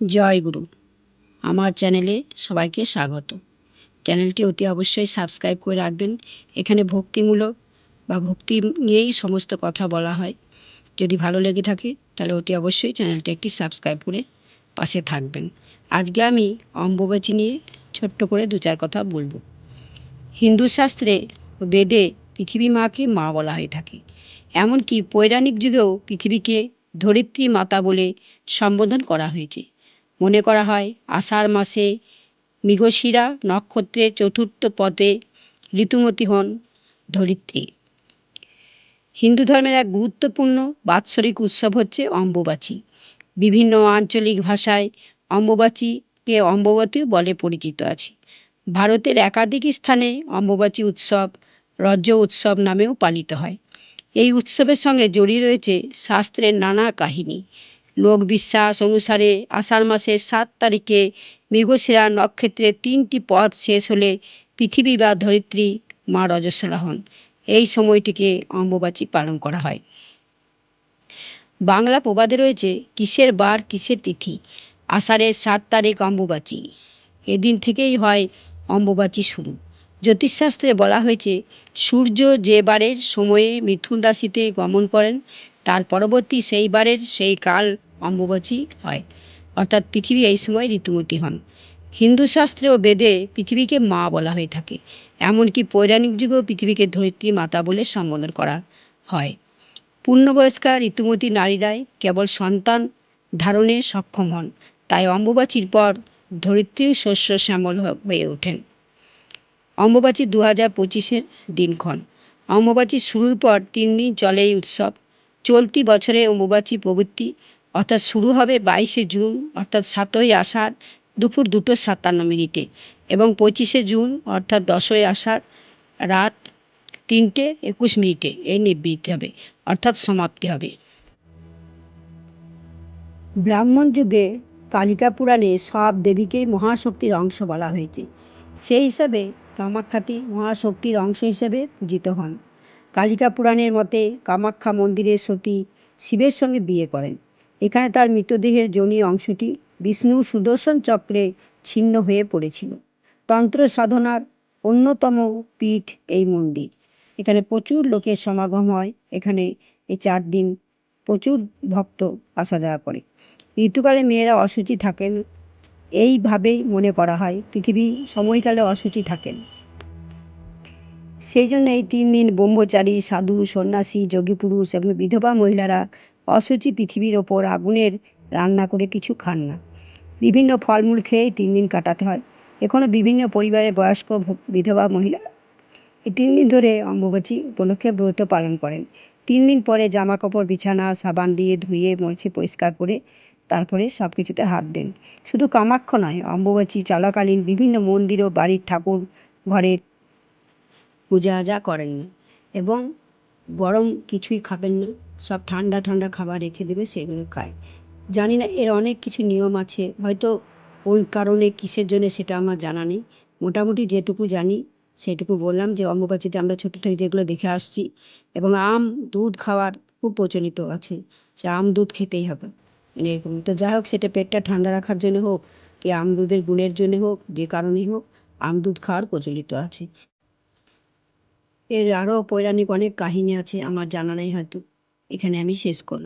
জয় গুরু। আমার চ্যানেলে সবাইকে স্বাগত। চ্যানেলটি অতি অবশ্যই সাবস্ক্রাইব করে রাখবেন। এখানে ভক্তিমূলক বা ভক্তি নিয়েই সমস্ত কথা বলা হয়। যদি ভালো লেগে থাকে তাহলে অতি অবশ্যই চ্যানেলটি একটি সাবস্ক্রাইব করে পাশে থাকবেন। আজকে আমি অম্বুবাচী নিয়ে ছোট্ট করে দু চার কথা বলবো। হিন্দু শাস্ত্রে বেদে পৃথিবী মাকে মা বলা হয়ে থাকে। এমনকি পৌরাণিক যুগেও পৃথিবীকে ধরিত্রী মাতা বলে সম্বোধন করা হয়েছে। মনে করা হয় আষাঢ় মাসে মৃগশিরা নক্ষত্রের চতুর্থ পদে ঋতুমতী হন ধরিত্রী। হিন্দু ধর্মের এক গুরুত্বপূর্ণ বাৎসরিক উৎসব হচ্ছে অম্বুবাচী। বিভিন্ন আঞ্চলিক ভাষায় অম্বুবাচীকে অম্বুবতী বলে পরিচিত আছে। ভারতের একাধিক স্থানে অম্বুবাচী উৎসব রজ উৎসব নামেও পালিত হয়। এই উৎসবের সঙ্গে জড়িয়ে রয়েছে শাস্ত্রের নানা কাহিনী। লোকবিশ্বাস অনুসারে আষাঢ় মাসের 7 তারিখে মৃগশিরা নক্ষত্রের 3টি পদ শেষ হলে পৃথিবী বা ধরিত্রী মা রজস্বলা হন। এই সময়টিকে অম্বুবাচী পালন করা হয়। বাংলা প্রবাদে রয়েছে কিসের বার কিসের তিথি, আষাঢ়ের 7 তারিখ অম্বুবাচী। এদিন থেকেই হয় অম্বুবাচী শুরু। জ্যোতিষশাস্ত্রে বলা হয়েছে সূর্য যে বারের সময়ে মিথুন রাশিতে গমন করেন তার পরবর্তী সেই বারের সেই কাল অম্বুবাচী হয়, অর্থাৎ পৃথিবী এই সময় ঋতুমতী হন। হিন্দু শাস্ত্রে ও বেদে পৃথিবীকে মা বলা হয়ে থাকে। এমনকি পৌরাণিক যুগেও পৃথিবীকে ধরিত্রী মাতা বলে সম্বোধন করা হয়। পূর্ণবয়স্কা ঋতুমতী নারীরাই কেবল সন্তান ধারণে সক্ষম হন, তাই অম্বুবাচীর পর ধরিত্রীর শস্য শ্যামল হয়ে ওঠেন। অম্বুবাচী 2025-এর দিনক্ষণ। অম্বুবাচী শুরুর পর 3 দিন চলে এই উৎসব। চলতি বছরে অম্বুবাচী প্রবৃত্তি অর্থাৎ শুরু হবে 22শে জুন অর্থাৎ 7ই আষাঢ় দুপুর 2:57 এবং 25শে জুন অর্থাৎ 10ই আষাঢ় রাত 3:21 এই নিবৃত্তি হবে অর্থাৎ সমাপ্তি হবে। ব্রাহ্মণ যুগে কালিকা পুরাণে সব দেবীকেই মহাশক্তির অংশ বলা হয়েছে। সেই হিসাবে কামাখ্যাতি মহাশক্তির অংশ হিসেবে পূজিত হন। কালিকা পুরাণের মতে কামাখ্যা মন্দিরের সতী শিবের সঙ্গে বিয়ে করেন। এখানে তার মৃতদেহের যোনি অংশটি বিষ্ণু সুদর্শন চক্রে ছিন্ন হয়ে পড়েছিল। তন্ত্র সাধনার অন্যতম পীঠ এই মন্দির। এখানে প্রচুর লোকের সমাগম হয়। এখানে এই 4 দিন প্রচুর ভক্ত আসা যাওয়া করে। ঋতুকালে মেয়েরা অশুচি থাকেন, এইভাবেই মনে করা হয় পৃথিবী সময়কালে অশুচি থাকেন। সেই জন্য এই 3 দিন ব্রহ্মচারী সাধু সন্ন্যাসী যোগী পুরুষ এবং বিধবা মহিলারা অশুচি পৃথিবীর ওপর আগুনের রান্না করে কিছু খান না। বিভিন্ন ফলমূল খেয়েই 3 দিন কাটাতে হয়। এখনও বিভিন্ন পরিবারের বয়স্ক বিধবা মহিলা এই 3 দিন ধরে অম্বুবাচী উপলক্ষে ব্রত পালন করেন। 3 দিন পরে জামা কাপড় বিছানা সাবান দিয়ে ধুয়ে মুছে পরিষ্কার করে তারপরে সব কিছুতে হাত দেন। শুধু কামাখ্যা নয়, অম্বুবাচী চলাকালীন বিভিন্ন মন্দির ও বাড়ির ঠাকুর ঘরের পূজা আজা করেন না এবং গরম কিছুই খাবেন না। সব ঠান্ডা ঠান্ডা খাবার রেখে দেবে, সেগুলো খায়। জানি না এর অনেক কিছু নিয়ম আছে, হয়তো ওই কারণে কিসের জন্য সেটা আমার জানা নেই। মোটামুটি যেটুকু জানি সেটুকু বললাম যে অম্বুবাচীতে আমরা ছোটো থেকে যেগুলো দেখে আসছি এবং আম দুধ খাওয়ার খুব প্রচলিত আছে, সে আম দুধ খেতেই হবে এরকম। তো যাই হোক, সেটা পেটটা ঠান্ডা রাখার জন্য হোক কি আম দুধের গুণের জন্য হোক, যে কারণেই হোক আম দুধ খাওয়ার প্রচলিত আছে। এর আরও পৌরাণিক অনেক কাহিনী আছে, আমার জানা নেই, হয়তো এখানে আমি শেষ করলাম।